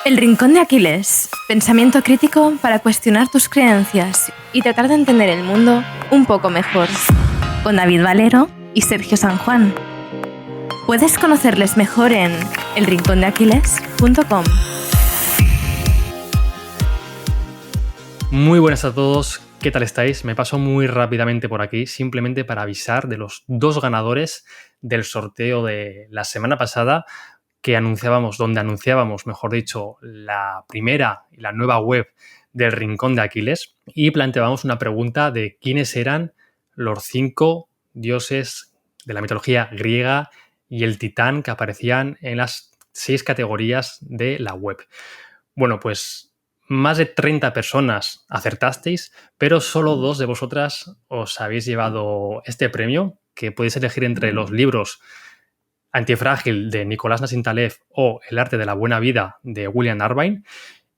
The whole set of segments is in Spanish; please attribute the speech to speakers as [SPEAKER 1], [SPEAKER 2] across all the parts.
[SPEAKER 1] El Rincón de Aquiles. Pensamiento crítico para cuestionar tus creencias y tratar de entender el mundo un poco mejor. Con David Valero y Sergio San Juan. Puedes conocerles mejor en elrincondeaquiles.com.
[SPEAKER 2] Muy buenas a todos, ¿qué tal estáis? Me paso muy rápidamente por aquí, simplemente para avisar de los dos ganadores del sorteo de la semana pasada donde anunciábamos, mejor dicho, la primera y la nueva web del Rincón de Aquiles y planteábamos una pregunta de quiénes eran los 5 dioses de la mitología griega y el titán que aparecían en las 6 categorías de la web. Bueno, pues más de 30 personas acertasteis, pero solo 2 de vosotras os habéis llevado este premio, que podéis elegir entre los libros Antifrágil de Nicolás Nassim Taleb o El arte de la buena vida de William Irvine.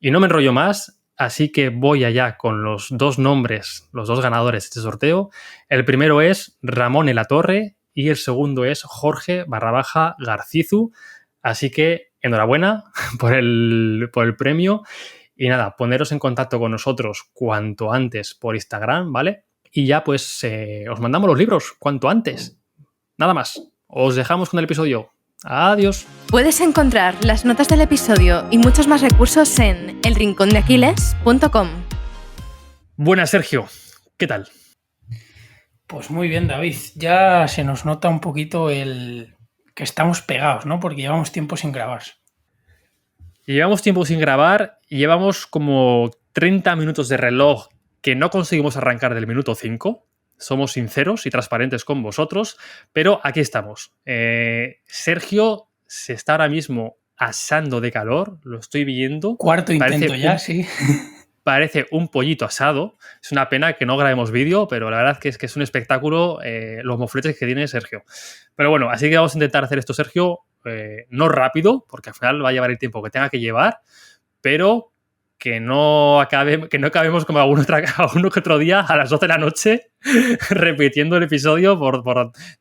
[SPEAKER 2] Y no me enrollo más, así que voy allá con los dos nombres, los dos ganadores de este sorteo. El primero es Ramón de la Torre y el segundo es Jorge Garcizu. Así que enhorabuena por el premio. Y nada, poneros en contacto con nosotros cuanto antes por Instagram, ¿vale? Y ya pues os mandamos los libros cuanto antes. Nada más. Os dejamos con el episodio. Adiós.
[SPEAKER 1] Puedes encontrar las notas del episodio y muchos más recursos en elrincondeaquiles.com.
[SPEAKER 2] Buenas, Sergio. ¿Qué tal?
[SPEAKER 3] Pues muy bien, David. Ya se nos nota un poquito el que estamos pegados, ¿no? Porque llevamos tiempo sin grabar.
[SPEAKER 2] Llevamos tiempo sin grabar y llevamos como 30 minutos de reloj que no conseguimos arrancar del minuto 5. Somos sinceros y transparentes con vosotros, pero aquí estamos. Sergio se está ahora mismo asando de calor, lo estoy viendo.
[SPEAKER 3] Cuarto intento ya, sí.
[SPEAKER 2] Parece un pollito asado. Es una pena que no grabemos vídeo, pero la verdad es que es un espectáculo los mofletes que tiene Sergio. Pero bueno, así que vamos a intentar hacer esto, Sergio, no rápido, porque al final va a llevar el tiempo que tenga que llevar, pero que no acabemos como alguno que otro día a las 12 de la noche repitiendo el episodio por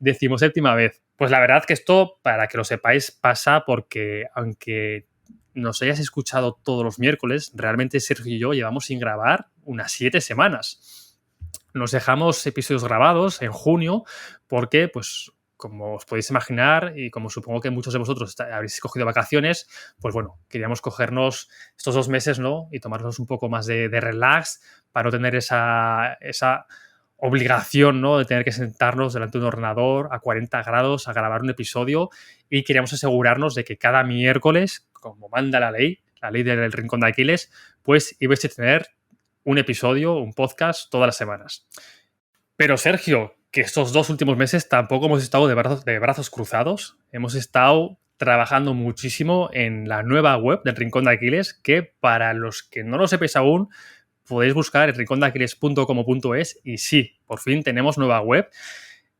[SPEAKER 2] 17ª vez. Pues la verdad que esto, para que lo sepáis, pasa porque aunque nos hayas escuchado todos los miércoles, realmente Sergio y yo llevamos sin grabar unas 7 semanas. Nos dejamos episodios grabados en junio porque, pues, como os podéis imaginar y como supongo que muchos de vosotros habréis cogido vacaciones, pues bueno, queríamos cogernos estos 2 meses, ¿no? Y tomarnos un poco más de relax para no tener esa obligación, ¿no? De tener que sentarnos delante de un ordenador a 40 grados a grabar un episodio, y queríamos asegurarnos de que cada miércoles, como manda la ley del Rincón de Aquiles, pues ibais a tener un episodio, un podcast todas las semanas. Pero Sergio, que estos 2 últimos meses tampoco hemos estado de brazos cruzados. Hemos estado trabajando muchísimo en la nueva web del Rincón de Aquiles, que para los que no lo sepáis aún, podéis buscar en rincondeaquiles.com.es y sí, por fin tenemos nueva web.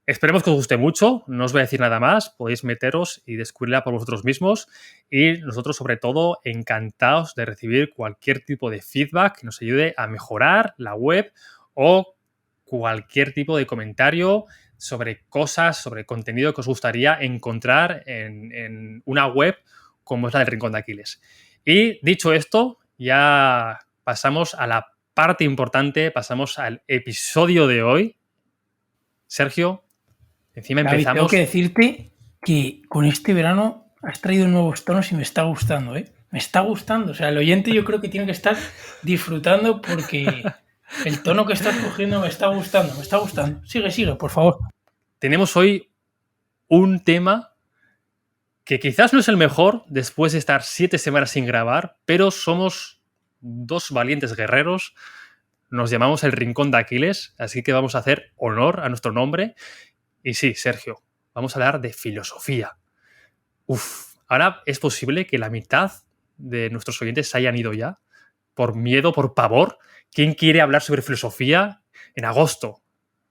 [SPEAKER 2] Esperemos que os guste mucho, no os voy a decir nada más, podéis meteros y descubrirla por vosotros mismos, y nosotros sobre todo encantados de recibir cualquier tipo de feedback que nos ayude a mejorar la web o cualquier tipo de comentario sobre cosas, sobre contenido que os gustaría encontrar en una web como es la del Rincón de Aquiles. Y dicho esto, ya pasamos a la parte importante, pasamos al episodio de hoy. Sergio, encima
[SPEAKER 3] David,
[SPEAKER 2] empezamos.
[SPEAKER 3] tengo que decirte que con este verano has traído nuevos tonos y me está gustando, ¿eh? Me está gustando. O sea, el oyente yo creo que tiene que estar disfrutando porque el tono que estás cogiendo me está gustando, me está gustando. Sigue, por favor.
[SPEAKER 2] Tenemos hoy un tema que quizás no es el mejor después de estar 7 semanas sin grabar, pero somos 2 valientes guerreros. Nos llamamos el Rincón de Aquiles, así que vamos a hacer honor a nuestro nombre. Y sí, Sergio, vamos a hablar de filosofía. Ahora es posible que la mitad de nuestros oyentes se hayan ido ya, por miedo, por pavor. ¿Quién quiere hablar sobre filosofía en agosto,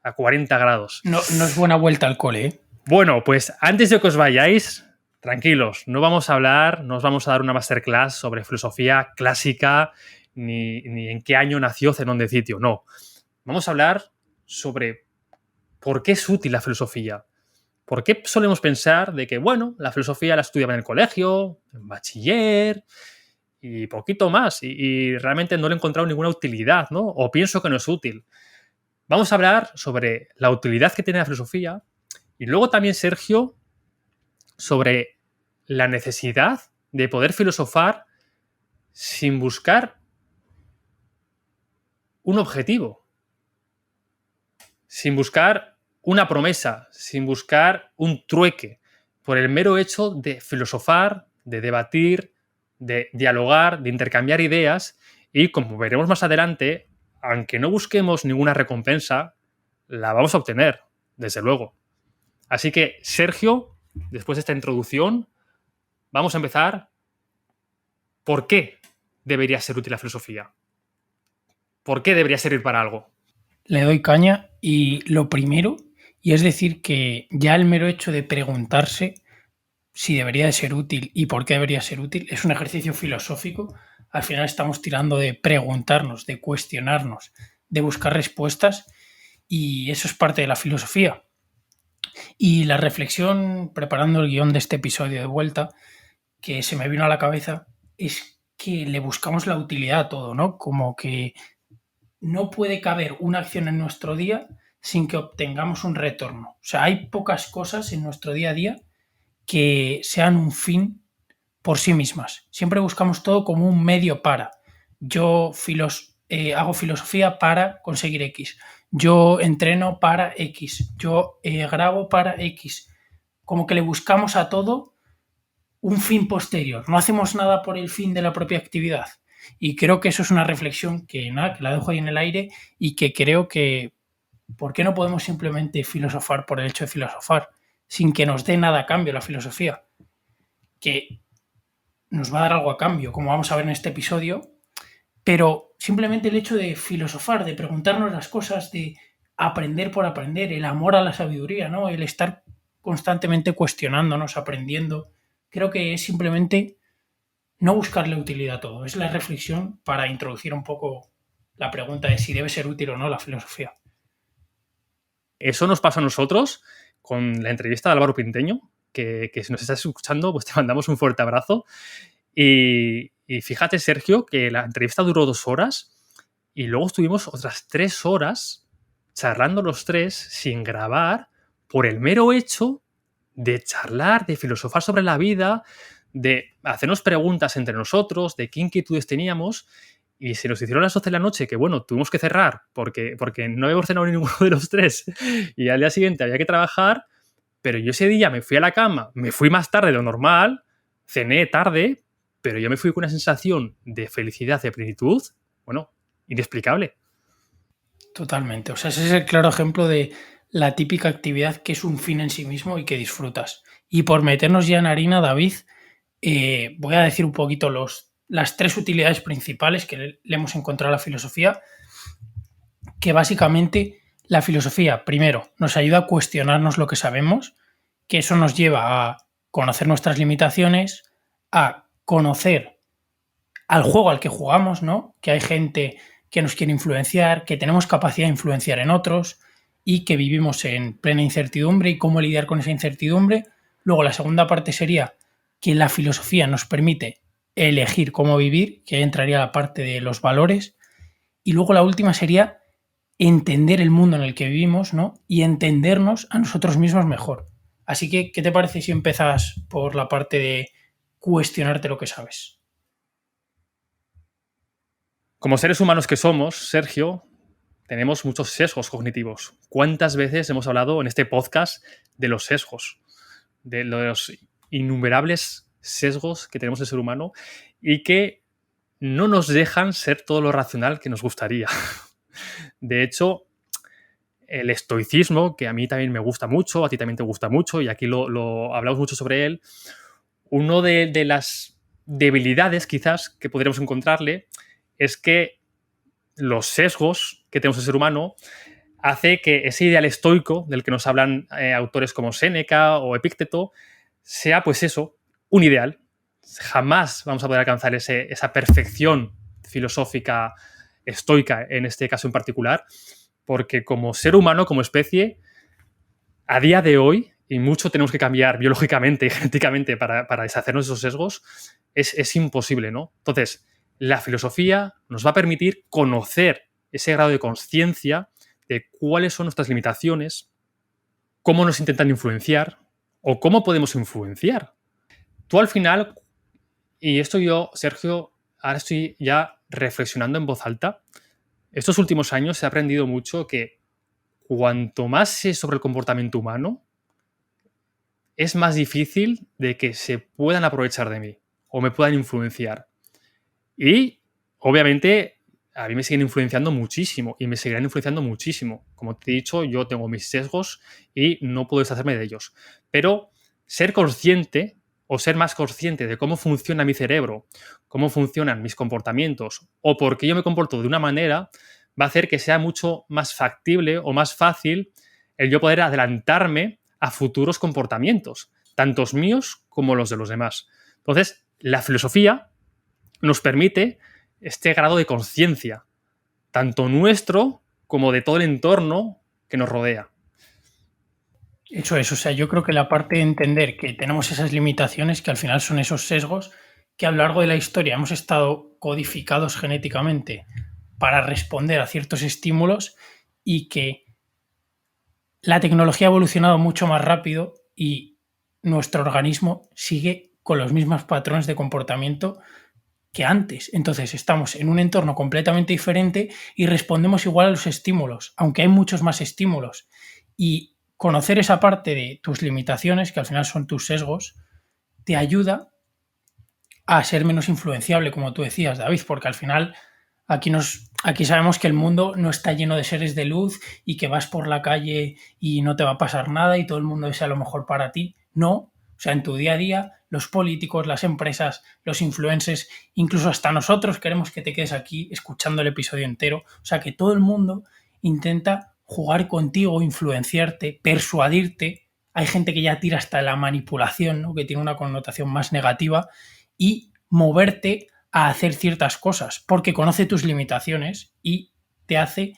[SPEAKER 2] a 40 grados?
[SPEAKER 3] No es buena vuelta al cole, ¿eh?
[SPEAKER 2] Bueno, pues antes de que os vayáis, tranquilos, no os vamos a dar una masterclass sobre filosofía clásica, ni en qué año nació Zenón de Citio, no. Vamos a hablar sobre por qué es útil la filosofía. ¿Por qué solemos pensar de que, bueno, la filosofía la estudiaban en el colegio, en bachiller, y poquito más. Y realmente no le he encontrado ninguna utilidad, ¿no? O pienso que no es útil. Vamos a hablar sobre la utilidad que tiene la filosofía y luego también, Sergio, sobre la necesidad de poder filosofar sin buscar un objetivo, sin buscar una promesa, sin buscar un trueque, por el mero hecho de filosofar, de debatir, de dialogar, de intercambiar ideas y, como veremos más adelante, aunque no busquemos ninguna recompensa, la vamos a obtener, desde luego. Así que, Sergio, después de esta introducción, vamos a empezar. ¿Por qué debería ser útil la filosofía? ¿Por qué debería servir para algo?
[SPEAKER 3] Le doy caña y lo primero, y es decir que ya el mero hecho de preguntarse si debería de ser útil y por qué debería ser útil es un ejercicio filosófico. Al final estamos tirando de preguntarnos, de cuestionarnos, de buscar respuestas y eso es parte de la filosofía. Y la reflexión, preparando el guión de este episodio de vuelta, que se me vino a la cabeza, es que le buscamos la utilidad a todo, ¿no? Como que no puede caber una acción en nuestro día sin que obtengamos un retorno. O sea, hay pocas cosas en nuestro día a día que sean un fin por sí mismas. Siempre buscamos todo como un medio para. Yo hago filosofía para conseguir X. Yo entreno para X. Yo grabo para X. Como que le buscamos a todo un fin posterior. No hacemos nada por el fin de la propia actividad. Y creo que eso es una reflexión que la dejo ahí en el aire y que creo que ¿por qué no podemos simplemente filosofar por el hecho de filosofar sin que nos dé nada a cambio la filosofía? Que nos va a dar algo a cambio, como vamos a ver en este episodio, pero simplemente el hecho de filosofar, de preguntarnos las cosas, de aprender por aprender, el amor a la sabiduría, ¿no? El estar constantemente cuestionándonos, aprendiendo, creo que es simplemente no buscarle utilidad a todo. Es la reflexión para introducir un poco la pregunta de si debe ser útil o no la filosofía.
[SPEAKER 2] Eso nos pasa a nosotros con la entrevista de Álvaro Pinteño, que si nos estás escuchando, pues te mandamos un fuerte abrazo. Y fíjate, Sergio, que la entrevista duró 2 horas y luego estuvimos otras 3 horas charlando los tres sin grabar por el mero hecho de charlar, de filosofar sobre la vida, de hacernos preguntas entre nosotros, de qué inquietudes teníamos. Y se nos hicieron las 12 de la noche, que bueno, tuvimos que cerrar porque no habíamos cenado ninguno de los tres y al día siguiente había que trabajar, pero yo ese día me fui a la cama, me fui más tarde de lo normal, cené tarde, pero yo me fui con una sensación de felicidad, de plenitud, bueno, inexplicable.
[SPEAKER 3] Totalmente, o sea, ese es el claro ejemplo de la típica actividad que es un fin en sí mismo y que disfrutas. Y por meternos ya en harina, David, voy a decir un poquito las 3 utilidades principales que le hemos encontrado a la filosofía, que básicamente la filosofía, primero, nos ayuda a cuestionarnos lo que sabemos, que eso nos lleva a conocer nuestras limitaciones, a conocer al juego al que jugamos, ¿no? Que hay gente que nos quiere influenciar, que tenemos capacidad de influenciar en otros y que vivimos en plena incertidumbre y cómo lidiar con esa incertidumbre. Luego la segunda parte sería que la filosofía nos permite elegir cómo vivir, que ahí entraría la parte de los valores. Y luego la última sería entender el mundo en el que vivimos, ¿no? Y entendernos a nosotros mismos mejor. Así que, ¿qué te parece si empiezas por la parte de cuestionarte lo que sabes?
[SPEAKER 2] Como seres humanos que somos, Sergio, tenemos muchos sesgos cognitivos. ¿Cuántas veces hemos hablado en este podcast de los sesgos? De los innumerables sesgos que tenemos el ser humano y que no nos dejan ser todo lo racional que nos gustaría. De hecho, el estoicismo, que a mí también me gusta mucho, a ti también te gusta mucho, y aquí lo hablamos mucho sobre él, uno de las debilidades quizás que podríamos encontrarle es que los sesgos que tenemos el ser humano hace que ese ideal estoico del que nos hablan autores como Séneca o Epícteto sea, pues eso, un ideal. Jamás vamos a poder alcanzar esa perfección filosófica estoica, en este caso en particular, porque como ser humano, como especie, a día de hoy y mucho tenemos que cambiar biológicamente y genéticamente para deshacernos de esos sesgos, es imposible, ¿no? Entonces, la filosofía nos va a permitir conocer ese grado de conciencia de cuáles son nuestras limitaciones, cómo nos intentan influenciar o cómo podemos influenciar. Tú al final, y esto yo, Sergio, ahora estoy ya reflexionando en voz alta, estos últimos años he aprendido mucho que cuanto más sé sobre el comportamiento humano, es más difícil de que se puedan aprovechar de mí o me puedan influenciar. Y, obviamente, a mí me siguen influenciando muchísimo y me seguirán influenciando muchísimo. Como te he dicho, yo tengo mis sesgos y no puedo deshacerme de ellos. Pero ser consciente o ser más consciente de cómo funciona mi cerebro, cómo funcionan mis comportamientos o por qué yo me comporto de una manera, va a hacer que sea mucho más factible o más fácil el yo poder adelantarme a futuros comportamientos, tantos míos como los de los demás. Entonces, la filosofía nos permite este grado de conciencia, tanto nuestro como de todo el entorno que nos rodea.
[SPEAKER 3] Eso es, o sea, yo creo que la parte de entender que tenemos esas limitaciones, que al final son esos sesgos, que a lo largo de la historia hemos estado codificados genéticamente para responder a ciertos estímulos y que la tecnología ha evolucionado mucho más rápido y nuestro organismo sigue con los mismos patrones de comportamiento que antes. Entonces estamos en un entorno completamente diferente y respondemos igual a los estímulos, aunque hay muchos más estímulos. Y conocer esa parte de tus limitaciones, que al final son tus sesgos, te ayuda a ser menos influenciable, como tú decías, David, porque al final aquí sabemos que el mundo no está lleno de seres de luz y que vas por la calle y no te va a pasar nada y todo el mundo desea lo mejor para ti. No, o sea, en tu día a día, los políticos, las empresas, los influencers, incluso hasta nosotros queremos que te quedes aquí escuchando el episodio entero. O sea, que todo el mundo intenta jugar contigo, influenciarte, persuadirte. Hay gente que ya tira hasta la manipulación, ¿no? Que tiene una connotación más negativa, y moverte a hacer ciertas cosas, porque conoce tus limitaciones y te hace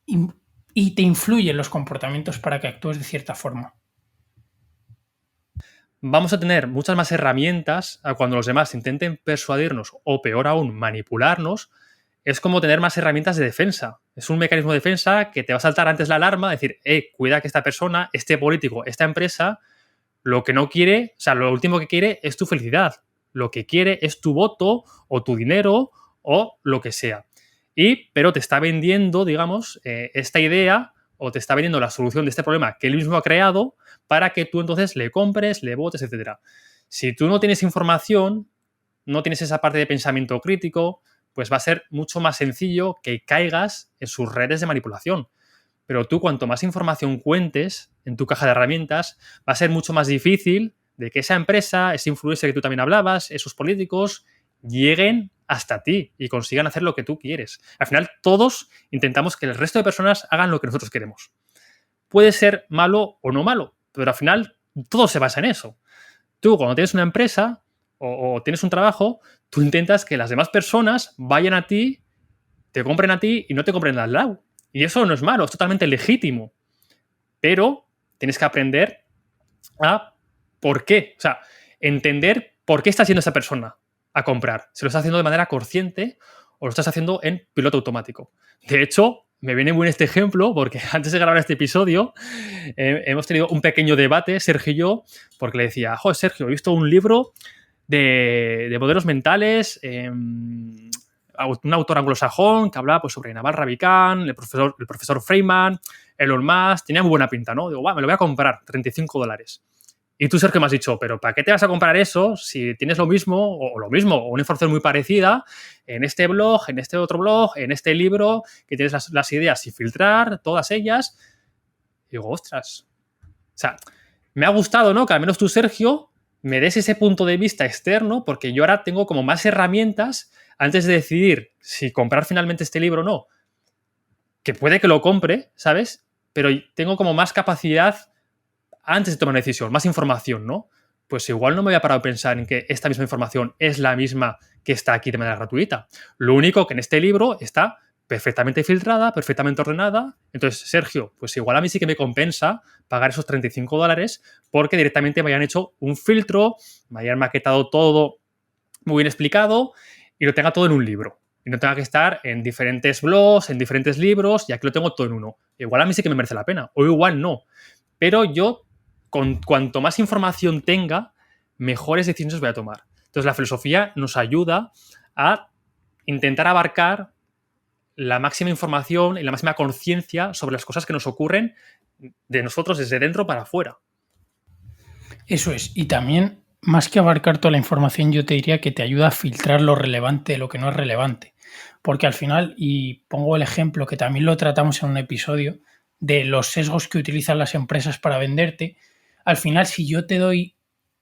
[SPEAKER 3] y te influye en los comportamientos para que actúes de cierta forma.
[SPEAKER 2] Vamos a tener muchas más herramientas a cuando los demás intenten persuadirnos o, peor aún, manipularnos. Es como tener más herramientas de defensa. Es un mecanismo de defensa que te va a saltar antes la alarma, decir, cuida que esta persona, este político, esta empresa, lo que no quiere, o sea, lo último que quiere es tu felicidad. Lo que quiere es tu voto o tu dinero o lo que sea. Pero te está vendiendo, digamos, esta idea o te está vendiendo la solución de este problema que él mismo ha creado para que tú entonces le compres, le votes, etc. Si tú no tienes información, no tienes esa parte de pensamiento crítico, pues va a ser mucho más sencillo que caigas en sus redes de manipulación. Pero tú, cuanto más información cuentes en tu caja de herramientas, va a ser mucho más difícil de que esa empresa, ese influencer que tú también hablabas, esos políticos, lleguen hasta ti y consigan hacer lo que tú quieres. Al final, todos intentamos que el resto de personas hagan lo que nosotros queremos. Puede ser malo o no malo, pero al final todo se basa en eso. Tú, cuando tienes una empresa o tienes un trabajo, tú intentas que las demás personas vayan a ti, te compren a ti y no te compren al lado. Y eso no es malo, es totalmente legítimo. Pero tienes que aprender a por qué. O sea, entender por qué está haciendo esa persona a comprar. ¿Se lo está haciendo de manera consciente o lo estás haciendo en piloto automático? De hecho, me viene muy bien este ejemplo porque antes de grabar este episodio hemos tenido un pequeño debate, Sergio y yo, porque le decía, joder, Sergio, he visto un libro de modelos mentales, un autor anglosajón que hablaba pues, sobre Naval Ravikant, el profesor Feynman, Elon Musk, tenía muy buena pinta, ¿no? Digo, me lo voy a comprar, $35. Y tú, Sergio, me has dicho, pero ¿para qué te vas a comprar eso si tienes lo mismo, o una información muy parecida en este blog, en este otro blog, en este libro, que tienes las ideas sin filtrar, todas ellas? Y digo, ostras. O sea, me ha gustado, ¿no? Que al menos tú, Sergio, me des ese punto de vista externo, porque yo ahora tengo como más herramientas antes de decidir si comprar finalmente este libro o no. Que puede que lo compre, ¿sabes? Pero tengo como más capacidad antes de tomar una decisión, más información, ¿no? Pues igual no me había parado a pensar en que esta misma información es la misma que está aquí de manera gratuita. Lo único que en este libro está perfectamente filtrada, perfectamente ordenada. Entonces, Sergio, pues igual a mí sí que me compensa pagar esos $35 porque directamente me hayan hecho un filtro, me hayan maquetado todo muy bien explicado y lo tenga todo en un libro. Y no tenga que estar en diferentes blogs, en diferentes libros, y aquí lo tengo todo en uno. Igual a mí sí que me merece la pena, o igual no. Pero yo, con cuanto más información tenga, mejores decisiones voy a tomar. Entonces, la filosofía nos ayuda a intentar abarcar la máxima información y la máxima conciencia sobre las cosas que nos ocurren de nosotros desde dentro para afuera.
[SPEAKER 3] Eso es. Y también, más que abarcar toda la información, yo te diría que te ayuda a filtrar lo relevante de lo que no es relevante. Porque al final, y pongo el ejemplo que también lo tratamos en un episodio, de los sesgos que utilizan las empresas para venderte, al final si yo te doy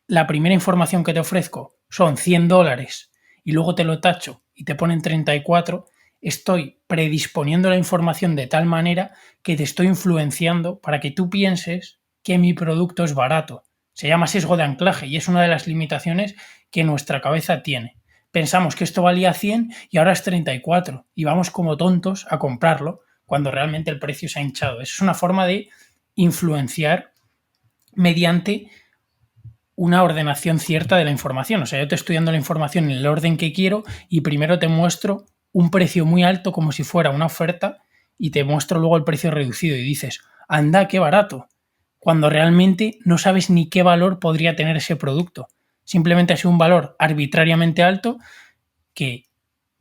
[SPEAKER 3] la primera información que te ofrezco son $100 y luego te lo tacho y te ponen 34, estoy predisponiendo la información de tal manera que te estoy influenciando para que tú pienses que mi producto es barato. Se llama sesgo de anclaje y es una de las limitaciones que nuestra cabeza tiene. Pensamos que esto valía 100 y ahora es 34 y vamos como tontos a comprarlo cuando realmente el precio se ha hinchado. Eso es una forma de influenciar mediante una ordenación cierta de la información. O sea, yo te estoy dando la información en el orden que quiero y primero te muestro un precio muy alto como si fuera una oferta y te muestro luego el precio reducido y dices, anda, qué barato, cuando realmente no sabes ni qué valor podría tener ese producto. Simplemente es un valor arbitrariamente alto que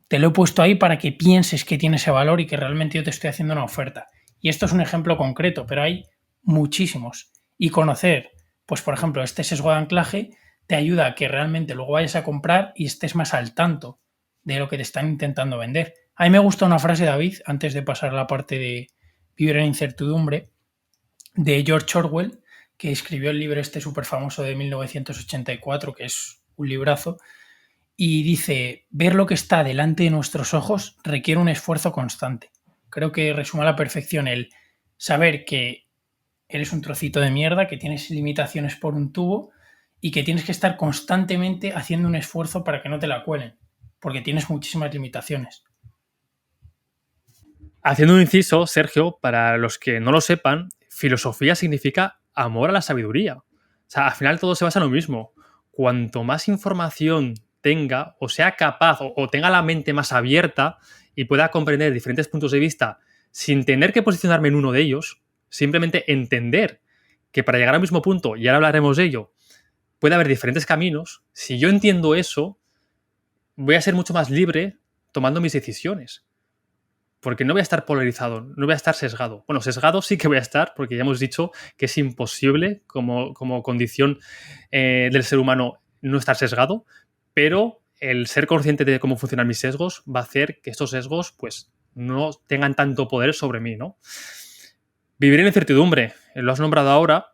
[SPEAKER 3] te lo he puesto ahí para que pienses que tiene ese valor y que realmente yo te estoy haciendo una oferta. Y esto es un ejemplo concreto, pero hay muchísimos. Y conocer, pues por ejemplo, este sesgo de anclaje te ayuda a que realmente luego vayas a comprar y estés más al tanto de lo que te están intentando vender. A mí me gusta una frase, David, antes de pasar a la parte de vivir en incertidumbre, de George Orwell, que escribió el libro este súper famoso de 1984, que es un librazo, y dice, ver lo que está delante de nuestros ojos requiere un esfuerzo constante. Creo que resume a la perfección el saber que eres un trocito de mierda, que tienes limitaciones por un tubo y que tienes que estar constantemente haciendo un esfuerzo para que no te la cuelen, porque tienes muchísimas limitaciones.
[SPEAKER 2] Haciendo un inciso, Sergio, para los que no lo sepan, filosofía significa amor a la sabiduría. O sea, al final todo se basa en lo mismo. Cuanto más información tenga, o sea capaz, o tenga la mente más abierta y pueda comprender diferentes puntos de vista sin tener que posicionarme en uno de ellos, simplemente entender que para llegar al mismo punto, y ahora hablaremos de ello, puede haber diferentes caminos. Si yo entiendo eso, voy a ser mucho más libre tomando mis decisiones. Porque no voy a estar polarizado, no voy a estar sesgado. Bueno, sesgado sí que voy a estar, porque ya hemos dicho que es imposible como condición del ser humano no estar sesgado, pero el ser consciente de cómo funcionan mis sesgos va a hacer que estos sesgos pues no tengan tanto poder sobre mí, ¿no? Vivir en incertidumbre, lo has nombrado ahora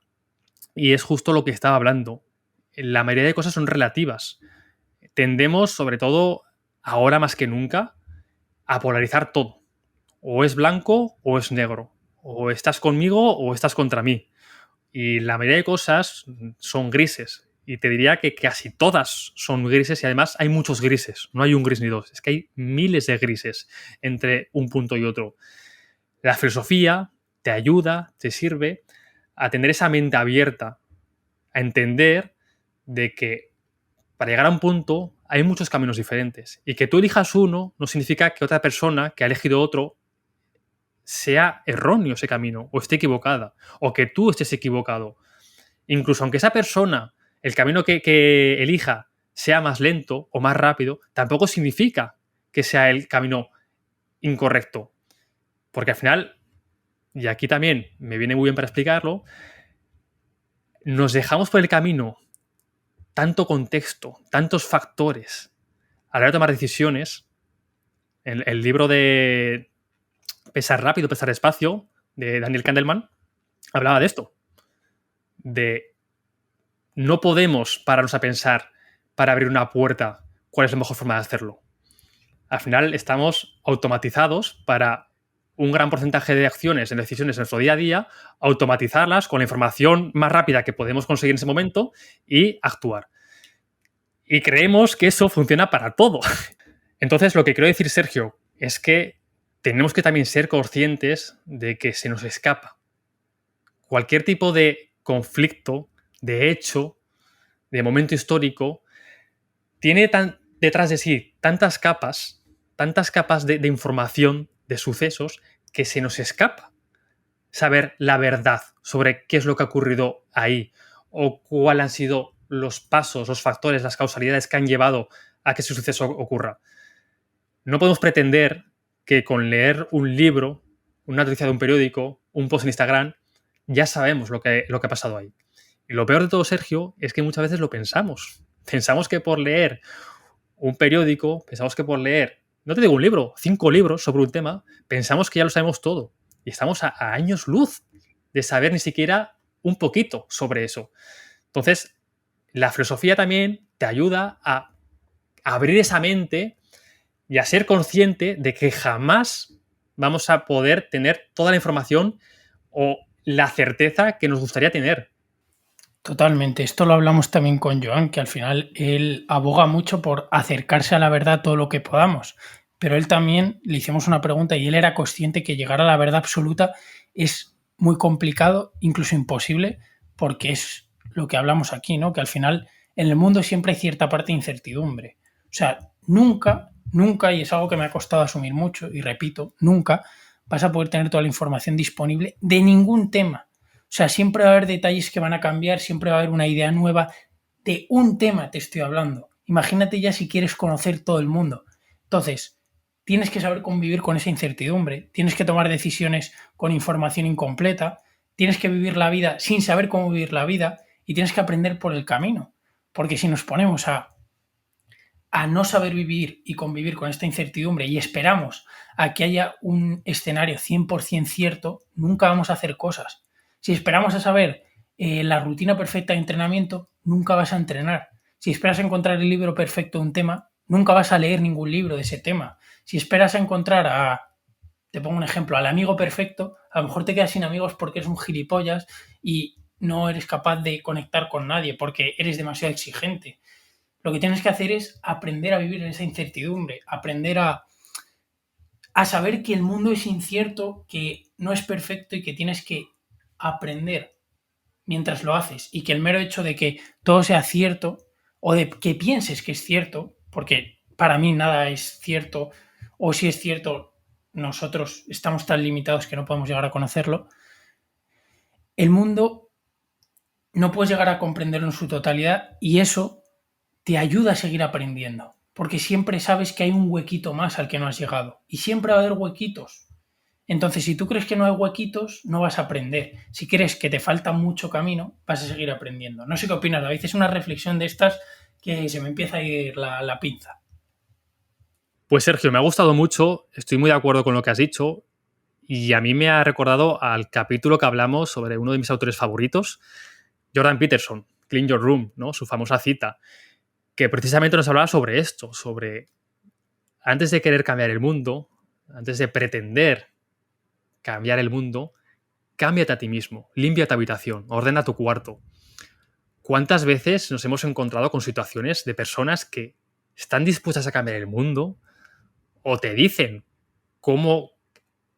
[SPEAKER 2] y es justo lo que estaba hablando. La mayoría de cosas son relativas. Tendemos, sobre todo ahora más que nunca, a polarizar todo. O es blanco o es negro. O estás conmigo o estás contra mí. Y la mayoría de cosas son grises. Y te diría que casi todas son grises y además hay muchos grises. No hay un gris ni dos. Es que hay miles de grises entre un punto y otro. La filosofía te ayuda, te sirve a tener esa mente abierta, a entender de que para llegar a un punto hay muchos caminos diferentes. Y que tú elijas uno no significa que otra persona que ha elegido otro sea erróneo ese camino, o esté equivocada, o que tú estés equivocado. Incluso aunque esa persona, el camino que elija, sea más lento o más rápido, tampoco significa que sea el camino incorrecto. Porque al final, y aquí también me viene muy bien para explicarlo, nos dejamos por el camino tanto contexto, tantos factores a la hora de tomar decisiones. El libro de Pensar rápido, pensar despacio, de Daniel Kahneman, hablaba de esto. De no podemos pararnos a pensar para abrir una puerta cuál es la mejor forma de hacerlo. Al final estamos automatizados para un gran porcentaje de acciones en decisiones en nuestro día a día, automatizarlas con la información más rápida que podemos conseguir en ese momento y actuar. Y creemos que eso funciona para todo. Entonces, lo que quiero decir, Sergio, es que tenemos que también ser conscientes de que se nos escapa. Cualquier tipo de conflicto, de hecho, de momento histórico, tiene detrás de sí tantas capas de información, de sucesos, que se nos escapa saber la verdad sobre qué es lo que ha ocurrido ahí o cuáles han sido los pasos, los factores, las causalidades que han llevado a que ese suceso ocurra. No podemos pretender que con leer un libro, una noticia de un periódico, un post en Instagram, ya sabemos lo que ha pasado ahí. Y lo peor de todo, Sergio, es que muchas veces lo pensamos. Pensamos que por leer un periódico, pensamos que por leer, no te digo un libro, 5 libros sobre un tema, pensamos que ya lo sabemos todo. Y estamos a años luz de saber ni siquiera un poquito sobre eso. Entonces, la filosofía también te ayuda a abrir esa mente y a ser consciente de que jamás vamos a poder tener toda la información o la certeza que nos gustaría tener.
[SPEAKER 3] Totalmente. Esto lo hablamos también con Joan, que al final él aboga mucho por acercarse a la verdad todo lo que podamos. Pero él también le hicimos una pregunta y él era consciente que llegar a la verdad absoluta es muy complicado, incluso imposible, porque es lo que hablamos aquí, ¿no? Que al final en el mundo siempre hay cierta parte de incertidumbre. O sea, nunca, y es algo que me ha costado asumir mucho, y repito, nunca vas a poder tener toda la información disponible de ningún tema. O sea, siempre va a haber detalles que van a cambiar, siempre va a haber una idea nueva. De un tema te estoy hablando. Imagínate ya si quieres conocer todo el mundo. Entonces, tienes que saber convivir con esa incertidumbre, tienes que tomar decisiones con información incompleta, tienes que vivir la vida sin saber cómo vivir la vida y tienes que aprender por el camino. Porque si nos ponemos a no saber vivir y convivir con esta incertidumbre y esperamos a que haya un escenario 100% cierto, nunca vamos a hacer cosas. Si esperamos a saber la rutina perfecta de entrenamiento, nunca vas a entrenar. Si esperas a encontrar el libro perfecto de un tema, nunca vas a leer ningún libro de ese tema. Si esperas a encontrar te pongo un ejemplo, al amigo perfecto, a lo mejor te quedas sin amigos porque eres un gilipollas y no eres capaz de conectar con nadie porque eres demasiado exigente. Lo que tienes que hacer es aprender a vivir en esa incertidumbre, aprender a saber que el mundo es incierto, que no es perfecto y que tienes que aprender mientras lo haces y que el mero hecho de que todo sea cierto o de que pienses que es cierto, porque para mí nada es cierto o si es cierto nosotros estamos tan limitados que no podemos llegar a conocerlo, el mundo no puedes llegar a comprenderlo en su totalidad y eso te ayuda a seguir aprendiendo, porque siempre sabes que hay un huequito más al que no has llegado y siempre va a haber huequitos. Entonces, si tú crees que no hay huequitos, no vas a aprender. Si crees que te falta mucho camino, vas a seguir aprendiendo. No sé qué opinas, David. Es una reflexión de estas que se me empieza a ir la pinza.
[SPEAKER 2] Pues Sergio, me ha gustado mucho, estoy muy de acuerdo con lo que has dicho y a mí me ha recordado al capítulo que hablamos sobre uno de mis autores favoritos, Jordan Peterson, Clean Your Room, ¿no? Su famosa cita, que precisamente nos hablaba sobre esto, sobre antes de querer cambiar el mundo, antes de pretender cambiar el mundo, cámbiate a ti mismo, limpia tu habitación, ordena tu cuarto. ¿Cuántas veces nos hemos encontrado con situaciones de personas que están dispuestas a cambiar el mundo o te dicen cómo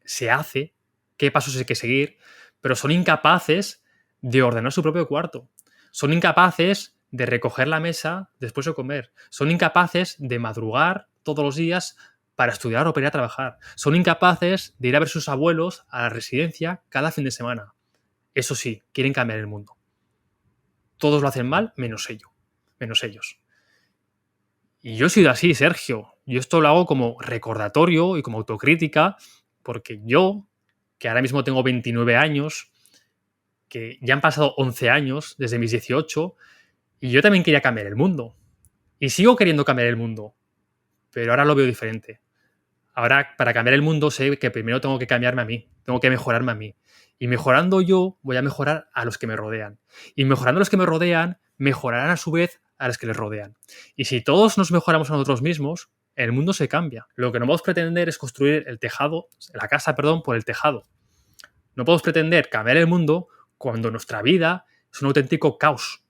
[SPEAKER 2] se hace, qué pasos hay que seguir, pero son incapaces de ordenar su propio cuarto? Son incapaces de recoger la mesa después de comer. Son incapaces de madrugar todos los días para estudiar o para ir a trabajar. Son incapaces de ir a ver a sus abuelos a la residencia cada fin de semana. Eso sí, quieren cambiar el mundo. Todos lo hacen mal, menos ellos. Y yo he sido así, Sergio. Yo esto lo hago como recordatorio y como autocrítica, porque yo, que ahora mismo tengo 29 años, que ya han pasado 11 años desde mis 18, y yo también quería cambiar el mundo. Y sigo queriendo cambiar el mundo, pero ahora lo veo diferente. Ahora, para cambiar el mundo, sé que primero tengo que cambiarme a mí, tengo que mejorarme a mí. Y mejorando yo, voy a mejorar a los que me rodean. Y mejorando a los que me rodean, mejorarán a su vez a los que les rodean. Y si todos nos mejoramos a nosotros mismos, el mundo se cambia. Lo que no podemos pretender es construir la casa, por el tejado. No podemos pretender cambiar el mundo cuando nuestra vida es un auténtico caos.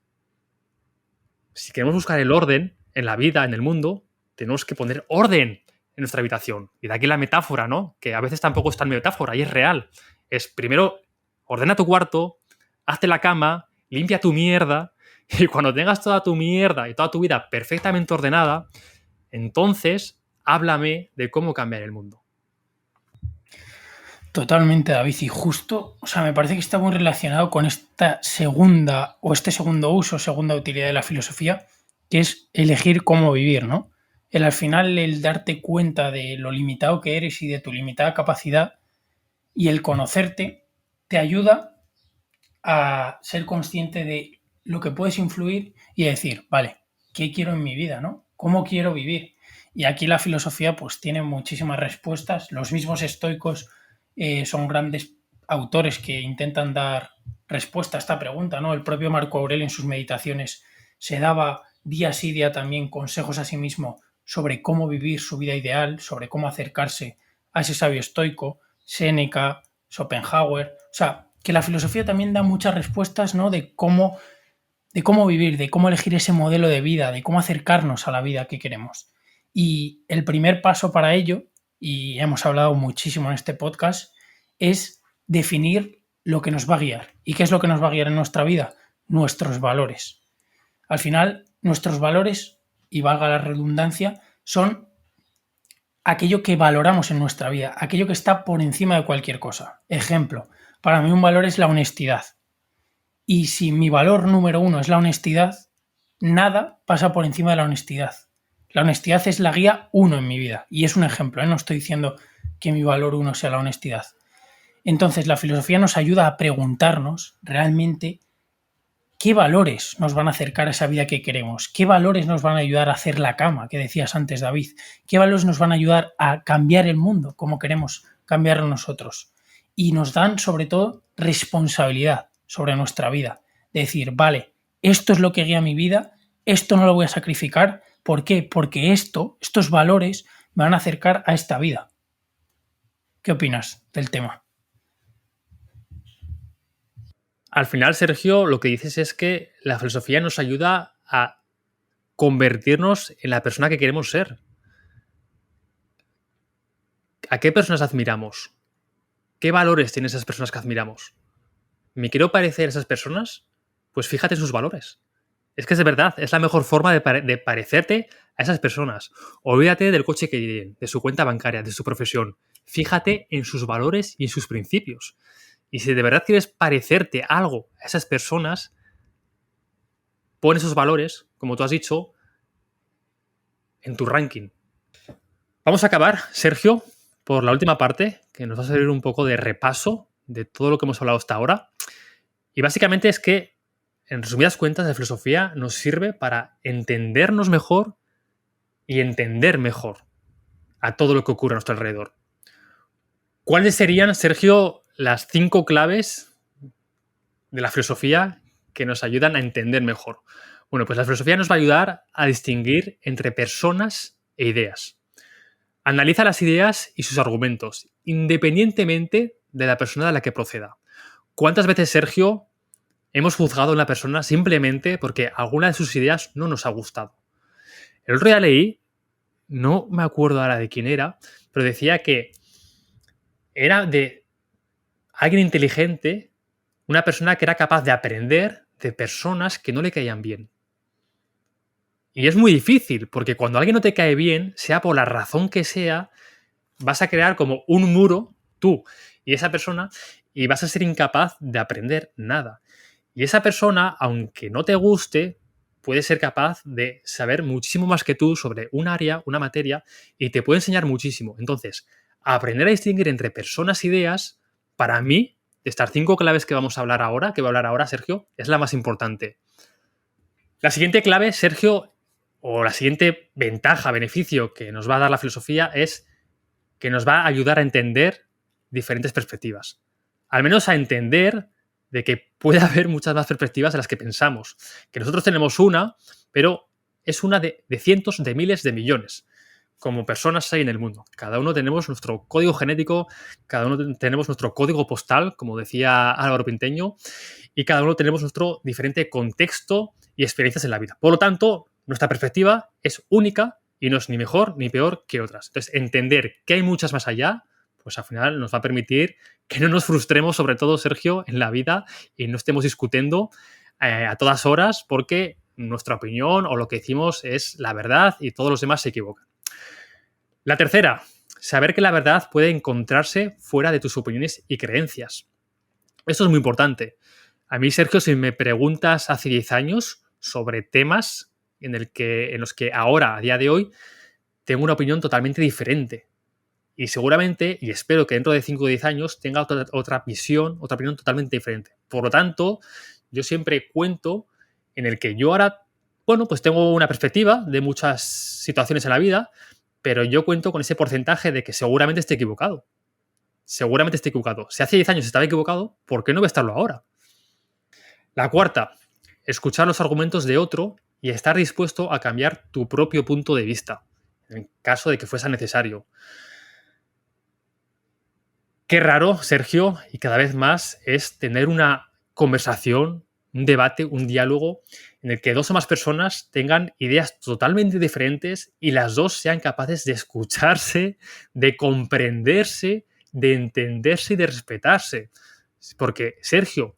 [SPEAKER 2] Si queremos buscar el orden en la vida, en el mundo, tenemos que poner orden en nuestra habitación. Y de aquí la metáfora, ¿no? Que a veces tampoco es tan metáfora y es real. Es primero, ordena tu cuarto, hazte la cama, limpia tu mierda, y cuando tengas toda tu mierda y toda tu vida perfectamente ordenada, entonces háblame de cómo cambiar el mundo.
[SPEAKER 3] Totalmente, David. Y justo, o sea, me parece que está muy relacionado con esta segunda o este segundo uso, segunda utilidad de la filosofía, que es elegir cómo vivir, ¿no? Al final, el darte cuenta de lo limitado que eres y de tu limitada capacidad y el conocerte te ayuda a ser consciente de lo que puedes influir y a decir, vale, ¿qué quiero en mi vida, no? ¿Cómo quiero vivir? Y aquí la filosofía pues tiene muchísimas respuestas. Los mismos estoicos son grandes autores que intentan dar respuesta a esta pregunta, ¿no? El propio Marco Aurelio en sus meditaciones se daba día sí día también consejos a sí mismo sobre cómo vivir su vida ideal, sobre cómo acercarse a ese sabio estoico, Séneca, Schopenhauer. O sea, que la filosofía también da muchas respuestas, ¿no? De cómo vivir, de cómo elegir ese modelo de vida, de cómo acercarnos a la vida que queremos. Y el primer paso para ello, y hemos hablado muchísimo en este podcast, es definir lo que nos va a guiar. ¿Y qué es lo que nos va a guiar en nuestra vida? Nuestros valores. Al final, nuestros valores, y valga la redundancia, son aquello que valoramos en nuestra vida, aquello que está por encima de cualquier cosa. Ejemplo, para mí un valor es la honestidad. Y si mi valor número uno es la honestidad, nada pasa por encima de la honestidad. La honestidad es la guía uno en mi vida. Y es un ejemplo, ¿eh? No estoy diciendo que mi valor uno sea la honestidad. Entonces, la filosofía nos ayuda a preguntarnos realmente qué valores nos van a acercar a esa vida que queremos, qué valores nos van a ayudar a hacer la cama, que decías antes, David, qué valores nos van a ayudar a cambiar el mundo como queremos cambiarlo nosotros. Y nos dan, sobre todo, responsabilidad sobre nuestra vida. De decir, vale, esto es lo que guía mi vida, esto no lo voy a sacrificar. ¿Por qué? Porque estos valores me van a acercar a esta vida. ¿Qué opinas del tema?
[SPEAKER 2] Al final, Sergio, lo que dices es que la filosofía nos ayuda a convertirnos en la persona que queremos ser. ¿A qué personas admiramos? ¿Qué valores tienen esas personas que admiramos? ¿Me quiero parecer a esas personas? Pues fíjate en sus valores. Es que es de verdad, es la mejor forma de parecerte a esas personas. Olvídate del coche que tienen, de su cuenta bancaria, de su profesión. Fíjate en sus valores y en sus principios. Y si de verdad quieres parecerte algo a esas personas, pon esos valores, como tú has dicho, en tu ranking. Vamos a acabar, Sergio, por la última parte, que nos va a servir un poco de repaso de todo lo que hemos hablado hasta ahora. Y básicamente es que, en resumidas cuentas, la filosofía nos sirve para entendernos mejor y entender mejor a todo lo que ocurre a nuestro alrededor. ¿Cuáles serían, Sergio, las 5 claves de la filosofía que nos ayudan a entender mejor? Bueno, pues la filosofía nos va a ayudar a distinguir entre personas e ideas. Analiza las ideas y sus argumentos, independientemente de la persona de la que proceda. ¿Cuántas veces, Sergio, hemos juzgado a una persona simplemente porque alguna de sus ideas no nos ha gustado? El otro día leí, no me acuerdo ahora de quién era, pero decía que era de alguien inteligente, una persona que era capaz de aprender de personas que no le caían bien. Y es muy difícil, porque cuando alguien no te cae bien, sea por la razón que sea, vas a crear como un muro, tú y esa persona, y vas a ser incapaz de aprender nada. Y esa persona, aunque no te guste, puede ser capaz de saber muchísimo más que tú sobre un área, una materia, y te puede enseñar muchísimo. Entonces, aprender a distinguir entre personas e ideas, para mí, de estas 5 claves que vamos a hablar ahora, que voy a hablar ahora, Sergio, es la más importante. La siguiente clave, Sergio, o la siguiente ventaja, beneficio que nos va a dar la filosofía es que nos va a ayudar a entender diferentes perspectivas. Al menos a entender de que puede haber muchas más perspectivas de las que pensamos. Que nosotros tenemos una, pero es una de cientos de miles de millones. Como personas hay en el mundo. Cada uno tenemos nuestro código genético, cada uno tenemos nuestro código postal, como decía Álvaro Pinteño, y cada uno tenemos nuestro diferente contexto y experiencias en la vida. Por lo tanto, nuestra perspectiva es única y no es ni mejor ni peor que otras. Entonces, entender que hay muchas más allá, pues al final nos va a permitir que no nos frustremos, sobre todo, Sergio, en la vida y no estemos discutiendo a todas horas porque nuestra opinión o lo que decimos es la verdad y todos los demás se equivocan. La tercera, saber que la verdad puede encontrarse fuera de tus opiniones y creencias. Esto es muy importante. A mí, Sergio, si me preguntas hace 10 años sobre temas en los que ahora, a día de hoy, tengo una opinión totalmente diferente. Y seguramente, y espero que dentro de 5 o 10 años, tenga otra visión, otra opinión totalmente diferente. Por lo tanto, yo siempre cuento en el que yo ahora, bueno, pues tengo una perspectiva de muchas situaciones en la vida, pero yo cuento con ese porcentaje de que seguramente esté equivocado. Seguramente esté equivocado. Si hace 10 años estaba equivocado, ¿por qué no voy a estarlo ahora? La cuarta, escuchar los argumentos de otro y estar dispuesto a cambiar tu propio punto de vista, en caso de que fuese necesario. Qué raro, Sergio, y cada vez más, es tener una conversación, un debate, un diálogo en el que dos o más personas tengan ideas totalmente diferentes y las dos sean capaces de escucharse, de comprenderse, de entenderse y de respetarse. Porque, Sergio,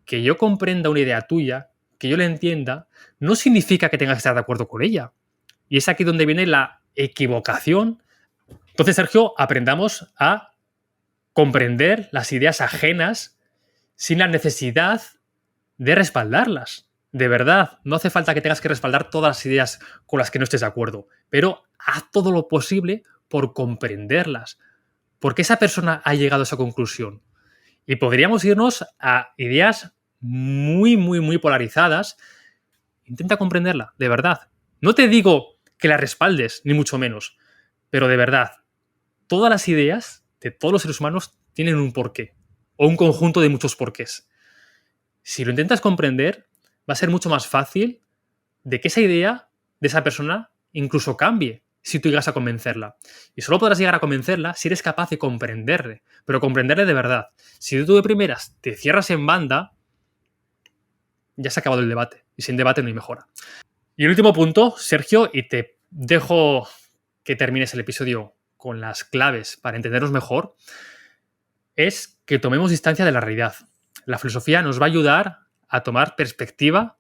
[SPEAKER 2] que yo comprenda una idea tuya, que yo la entienda, no significa que tengas que estar de acuerdo con ella. Y es aquí donde viene la equivocación. Entonces, Sergio, aprendamos a comprender las ideas ajenas sin la necesidad de respaldarlas. De verdad, no hace falta que tengas que respaldar todas las ideas con las que no estés de acuerdo, pero haz todo lo posible por comprenderlas. ¿Por qué esa persona ha llegado a esa conclusión? Y podríamos irnos a ideas muy, muy, muy polarizadas. Intenta comprenderla, de verdad. No te digo que la respaldes, ni mucho menos, pero de verdad, todas las ideas de todos los seres humanos tienen un porqué, o un conjunto de muchos porqués. Si lo intentas comprender, va a ser mucho más fácil de que esa idea de esa persona incluso cambie si tú llegas a convencerla. Y solo podrás llegar a convencerla si eres capaz de comprenderle, pero comprenderle de verdad. Si tú de primeras te cierras en banda, ya se ha acabado el debate, y sin debate no hay mejora. Y el último punto, Sergio, y te dejo que termines el episodio con las claves para entendernos mejor, es que tomemos distancia de la realidad. La filosofía nos va a ayudar a tomar perspectiva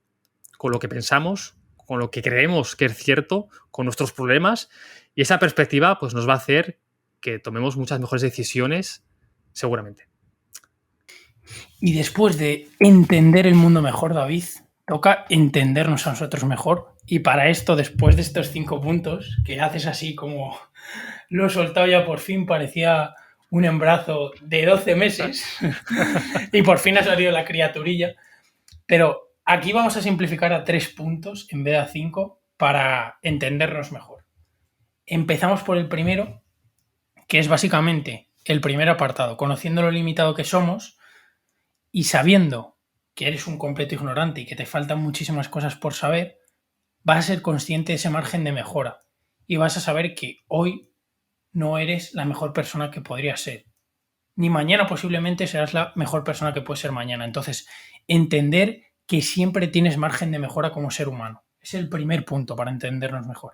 [SPEAKER 2] con lo que pensamos, con lo que creemos que es cierto, con nuestros problemas, y esa perspectiva pues, nos va a hacer que tomemos muchas mejores decisiones, seguramente.
[SPEAKER 3] Y después de entender el mundo mejor, David, toca entendernos a nosotros mejor. Y para esto, después de estos 5 puntos, que haces así como lo he soltado ya por fin, parecía un embarazo de 12 meses y por fin ha salido la criaturilla. Pero aquí vamos a simplificar a 3 puntos en vez de a 5 para entendernos mejor. Empezamos por el primero, que es básicamente el primer apartado, conociendo lo limitado que somos y sabiendo que eres un completo ignorante y que te faltan muchísimas cosas por saber, vas a ser consciente de ese margen de mejora y vas a saber que hoy no eres la mejor persona que podrías ser. Ni mañana posiblemente serás la mejor persona que puedes ser mañana. Entonces, entender que siempre tienes margen de mejora como ser humano. Es el primer punto para entendernos mejor.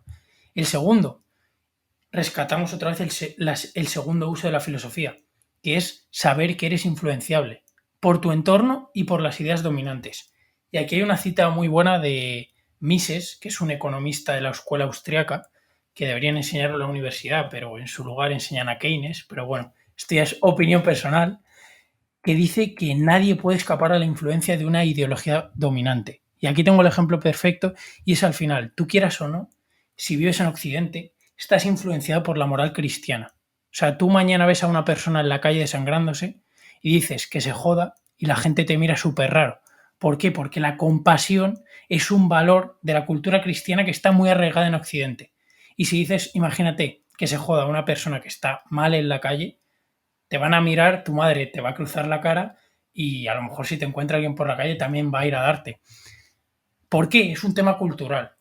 [SPEAKER 3] El segundo, rescatamos otra vez el segundo uso de la filosofía, que es saber que eres influenciable por tu entorno y por las ideas dominantes. Y aquí hay una cita muy buena de Mises, que es un economista de la escuela austriaca, que deberían enseñarlo en la universidad, pero en su lugar enseñan a Keynes, pero bueno, esto ya es opinión personal, que dice que nadie puede escapar a la influencia de una ideología dominante. Y aquí tengo el ejemplo perfecto, y es al final, tú quieras o no, si vives en Occidente, estás influenciado por la moral cristiana. O sea, tú mañana ves a una persona en la calle desangrándose y dices que se joda y la gente te mira súper raro. ¿Por qué? Porque la compasión es un valor de la cultura cristiana que está muy arraigada en Occidente. Y si dices, imagínate que se joda una persona que está mal en la calle, te van a mirar, tu madre te va a cruzar la cara y a lo mejor si te encuentra alguien por la calle también va a ir a darte. ¿Por qué? Es un tema cultural.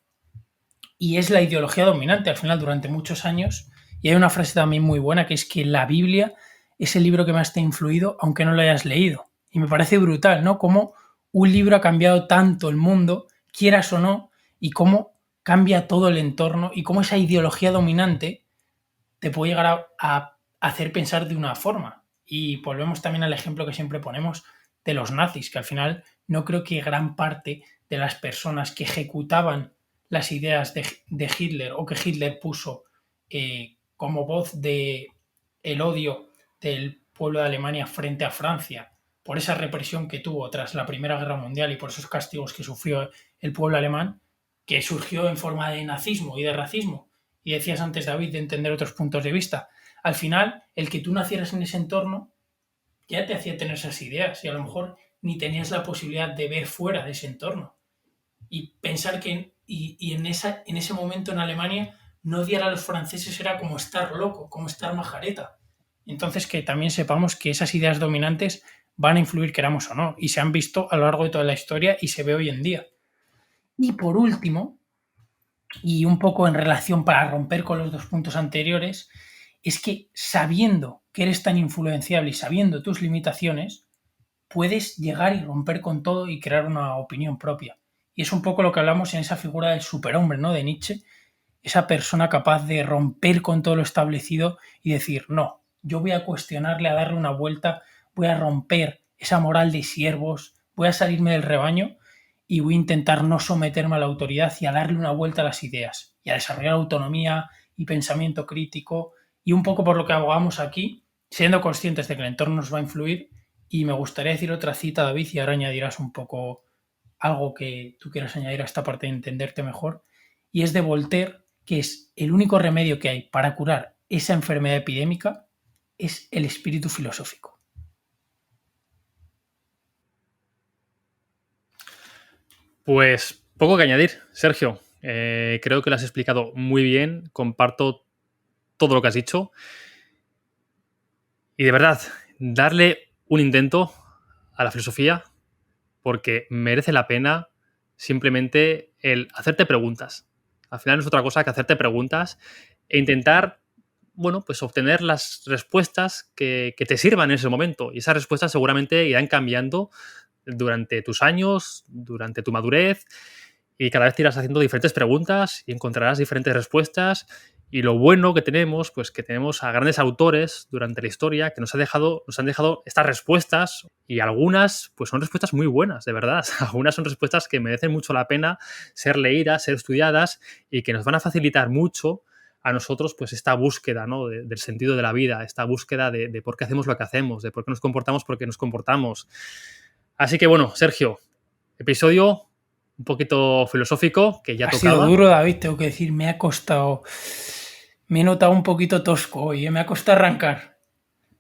[SPEAKER 3] Y es la ideología dominante al final durante muchos años. Y hay una frase también muy buena que es que la Biblia es el libro que más te ha influido aunque no lo hayas leído. Y me parece brutal, ¿no? Cómo un libro ha cambiado tanto el mundo, quieras o no, y cómo cambia todo el entorno y cómo esa ideología dominante te puede llegar a hacer pensar de una forma. Y volvemos también al ejemplo que siempre ponemos de los nazis, que al final no creo que gran parte de las personas que ejecutaban las ideas de Hitler o que Hitler puso como voz de el odio del pueblo de Alemania frente a Francia, por esa represión que tuvo tras la Primera Guerra Mundial y por esos castigos que sufrió el pueblo alemán, que surgió en forma de nazismo y de racismo. Y decías antes, David, de entender otros puntos de vista. Al final, el que tú nacieras en ese entorno ya te hacía tener esas ideas y a lo mejor ni tenías la posibilidad de ver fuera de ese entorno. Y pensar que en ese momento en Alemania no odiar a los franceses era como estar loco, como estar majareta. Entonces que también sepamos que esas ideas dominantes van a influir, queramos o no, y se han visto a lo largo de toda la historia y se ve hoy en día. Y por último, y un poco en relación para romper con los dos puntos anteriores, es que sabiendo que eres tan influenciable y sabiendo tus limitaciones, puedes llegar y romper con todo y crear una opinión propia. Y es un poco lo que hablamos en esa figura del superhombre, ¿no?, de Nietzsche, esa persona capaz de romper con todo lo establecido y decir, no, yo voy a cuestionarle, a darle una vuelta, voy a romper esa moral de siervos, voy a salirme del rebaño y voy a intentar no someterme a la autoridad y a darle una vuelta a las ideas y a desarrollar autonomía y pensamiento crítico y un poco por lo que abogamos aquí, siendo conscientes de que el entorno nos va a influir. Y me gustaría decir otra cita, David, y ahora añadirás un poco algo que tú quieras añadir a esta parte de entenderte mejor, y es de Voltaire, que es el único remedio que hay para curar esa enfermedad epidémica es el espíritu filosófico.
[SPEAKER 2] Pues poco que añadir, Sergio. Creo que lo has explicado muy bien, comparto todo lo que has dicho. Y de verdad, darle un intento a la filosofía porque merece la pena simplemente el hacerte preguntas. Al final no es otra cosa que hacerte preguntas e intentar, bueno, pues obtener las respuestas que te sirvan en ese momento. Y esas respuestas seguramente irán cambiando durante tus años, durante tu madurez, y cada vez te irás haciendo diferentes preguntas y encontrarás diferentes respuestas. Y lo bueno que tenemos, pues que tenemos a grandes autores durante la historia que nos han dejado estas respuestas, y algunas pues son respuestas muy buenas, de verdad. Algunas son respuestas que merecen mucho la pena ser leídas, ser estudiadas y que nos van a facilitar mucho a nosotros pues esta búsqueda, ¿no?, del sentido de la vida, esta búsqueda de por qué hacemos lo que hacemos, de por qué nos comportamos porque nos comportamos. Así que bueno, Sergio, episodio un poquito filosófico que ya tocaba.
[SPEAKER 3] Ha sido duro, David, tengo que decir, me ha costado... Me he notado un poquito tosco hoy, me ha costado arrancar.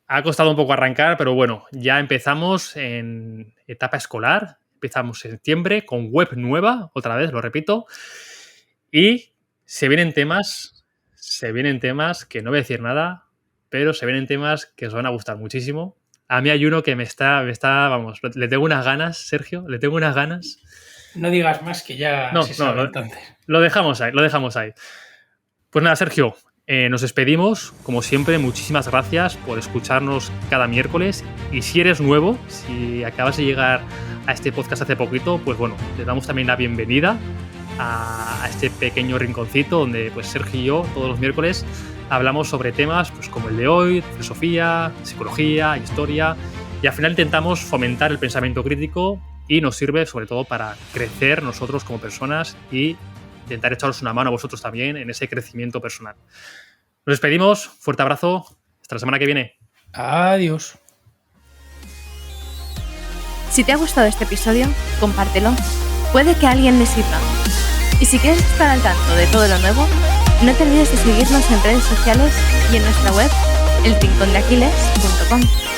[SPEAKER 2] Ha costado un poco arrancar, pero bueno, ya empezamos en etapa escolar, empezamos en septiembre con web nueva, otra vez, lo repito, y se vienen temas que no voy a decir nada, pero se vienen temas que os van a gustar muchísimo. A mí hay uno que me está, vamos, le tengo unas ganas, Sergio, le tengo unas ganas.
[SPEAKER 3] No digas más que ya se sabe entonces.
[SPEAKER 2] Lo dejamos ahí. Pues nada, Sergio, nos despedimos. Como siempre, muchísimas gracias por escucharnos cada miércoles. Y si eres nuevo, si acabas de llegar a este podcast hace poquito, pues bueno, te damos también la bienvenida a este pequeño rinconcito donde pues Sergio y yo todos los miércoles hablamos sobre temas pues como el de hoy, filosofía, psicología, historia, y al final intentamos fomentar el pensamiento crítico y nos sirve sobre todo para crecer nosotros como personas y intentar echaros una mano a vosotros también en ese crecimiento personal. Nos despedimos, fuerte abrazo, hasta la semana que viene.
[SPEAKER 3] Adiós.
[SPEAKER 1] Si te ha gustado este episodio, compártelo. Puede que a alguien le sirva. Y si quieres estar al tanto de todo lo nuevo, no te olvides de seguirnos en redes sociales y en nuestra web, elrincondeaquiles.com.